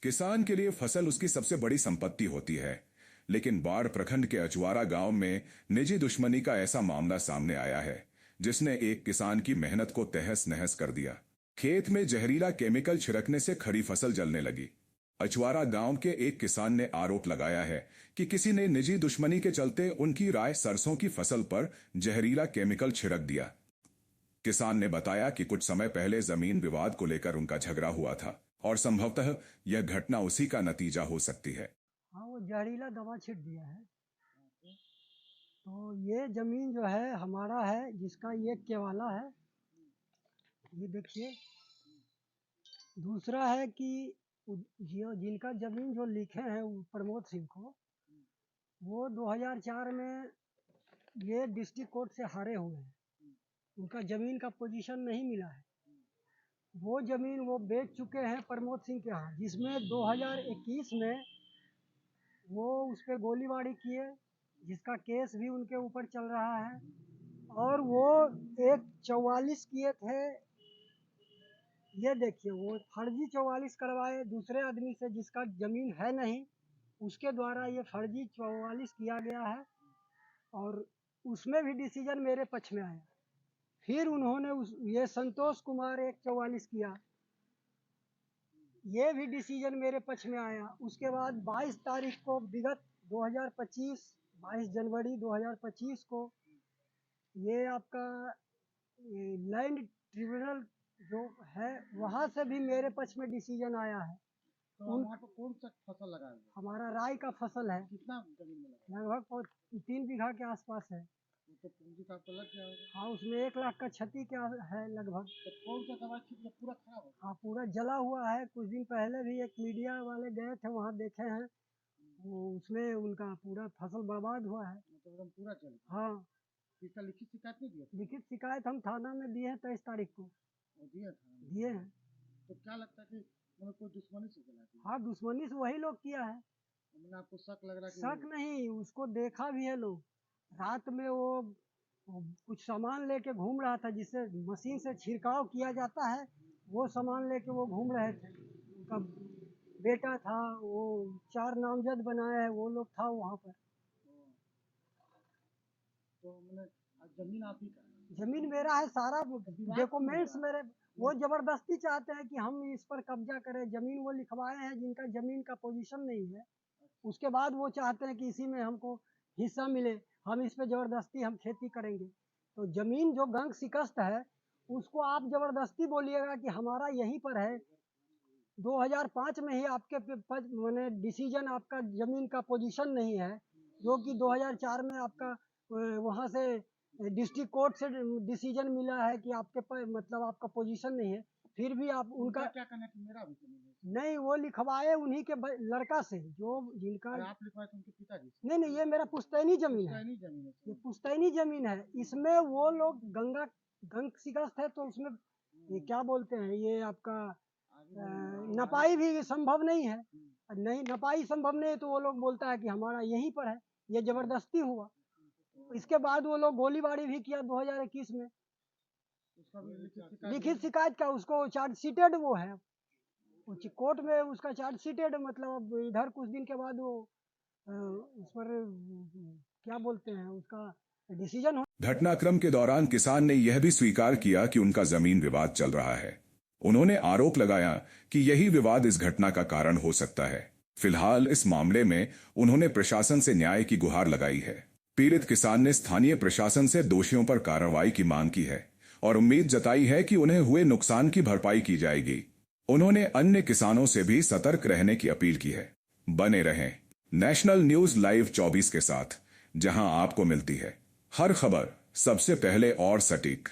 किसान के लिए फसल उसकी सबसे बड़ी संपत्ति होती है, लेकिन बाढ़ प्रखंड के अचवारा गांव में निजी दुश्मनी का ऐसा मामला सामने आया है जिसने एक किसान की मेहनत को तहस नहस कर दिया। खेत में जहरीला केमिकल छिड़कने से खड़ी फसल जलने लगी। अचवारा गांव के एक किसान ने आरोप लगाया है कि किसी ने निजी दुश्मनी के चलते उनकी राय सरसों की फसल पर जहरीला केमिकल छिड़क दिया। किसान ने बताया कि कुछ समय पहले जमीन विवाद को लेकर उनका झगड़ा हुआ था और संभवतः यह घटना उसी का नतीजा हो सकती है। हाँ, वो जहरीला दवा छिट दिया है। तो ये जमीन जो है हमारा है, जिसका ये केवाला है, ये देखिए। दूसरा है कि जिनका जमीन जो लिखे हैं प्रमोद सिंह को, वो 2004 में ये डिस्ट्रिक्ट कोर्ट से हारे हुए हैं। उनका जमीन का पोजीशन नहीं मिला है। वो जमीन वो बेच चुके हैं प्रमोद सिंह के यहाँ, जिसमें 2021 में वो उस पर गोलीबारी किए, जिसका केस भी उनके ऊपर चल रहा है। और वो एक 44 किए थे। ये देखिए, वो फर्जी 44 करवाए दूसरे आदमी से जिसका जमीन है नहीं, उसके द्वारा ये फर्जी 44 किया गया है। और उसमें भी डिसीजन मेरे पक्ष में आया। फिर उन्होंने ये संतोष कुमार एक 44 किया, ये भी डिसीजन मेरे पक्ष में आया। उसके बाद 22 तारीख को विगत 2025 22 जनवरी 2025 को ये आपका लैंड ट्रिब्यूनल जो है, वहाँ से भी मेरे पक्ष में डिसीजन आया है। तो वहाँ पर कौन सा फसल लगा है? हमारा राई का फसल है। कितना जमीन में लगा? लगभग 3 बीघा के आसपास है। तो पूंजी का तो लग गया होगा। हाँ, उसमें 1 लाख का क्षति क्या है लगभग। तो कौन सा दवा छिड़का? पूरा खराब है? हाँ, पूरा जला हुआ है। कुछ दिन पहले भी एक मीडिया वाले गए थे, वहाँ देखे हैं, वो उसमें उनका पूरा फसल बर्बाद हुआ है। मतलब एकदम पूरा जल गया। हाँ, इसका लिखित शिकायत नहीं दिया? लिखित शिकायत हम थाना में दिए हैं 23 तारीख को दिए हैं। तो क्या लगता है कि मतलब कोई दुश्मनी से जला दिया? हाँ, दुश्मनी से वही लोग किया है। मतलब आपको शक लग रहा है? शक नहीं, उसको देखा भी है लोग। रात में वो कुछ सामान लेके घूम रहा था, जिससे मशीन से छिड़काव किया जाता है, वो सामान लेके वो घूम रहे थे। उनका बेटा था, वो 4 नामजद बनाया है, वो लोग था वहाँ पर। तो मतलब जमीन आप ही का? जमीन मेरा है, सारा डॉक्यूमेंट्स मेरे। वो जबरदस्ती चाहते हैं कि हम इस पर कब्जा करें। जमीन वो लिखवाए हैं जिनका जमीन का पोजीशन नहीं है। उसके बाद वो चाहते हैं कि इसी में हमको हिस्सा मिले, हम इस पे जबरदस्ती हम खेती करेंगे। तो जमीन जो गंग शिकस्त है, उसको आप जबरदस्ती बोलिएगा कि हमारा यहीं पर है। 2005 में ही आपके मैंने डिसीजन, आपका जमीन का पोजीशन नहीं है, जो कि 2004 में आपका वहाँ से डिस्ट्रिक्ट कोर्ट से डिसीजन मिला है कि आपके मतलब आपका पोजीशन नहीं है। फिर भी आप उनका क्या कहना है कि मेरा भी जमीन है? नहीं, वो लिखवाए उन्हीं के लड़का से, जो जिनका। आप लिखवाए थे उनके पिताजी से? नहीं, ये मेरा पुश्तैनी जमीन है। ये पुश्तैनी जमीन है। इसमें वो लोग गंग शिकस्त है, तो उसमें ये क्या बोलते हैं, ये आपका नपाई भी संभव नहीं है। नहीं, नपाई संभव नहीं है, तो वो लोग बोलता है कि हमारा यहीं पर है। ये जबरदस्ती हुआ। इसके बाद वो लोग गोलीबारी भी किया 2021 में। लिखित शिकायत का उसको चार्जशीटेड वो है, कोर्ट में उसका चार्जशीटेड। मतलब अब इधर कुछ दिन के बाद वो उस पर क्या बोलते हैं, उसका डिसीजन हो। घटनाक्रम के दौरान किसान ने यह भी स्वीकार किया कि उनका जमीन विवाद चल रहा है। उन्होंने आरोप लगाया कि यही विवाद इस घटना का कारण हो सकता है। फिलहाल इस मामले में उन्होंने प्रशासन से न्याय की गुहार लगाई है। पीड़ित किसान ने स्थानीय प्रशासन से दोषियों पर कार्रवाई की मांग की है और उम्मीद जताई है कि उन्हें हुए नुकसान की भरपाई की जाएगी। उन्होंने अन्य किसानों से भी सतर्क रहने की अपील की है। बने रहें नेशनल न्यूज लाइव 24 के साथ, जहां आपको मिलती है हर खबर सबसे पहले और सटीक।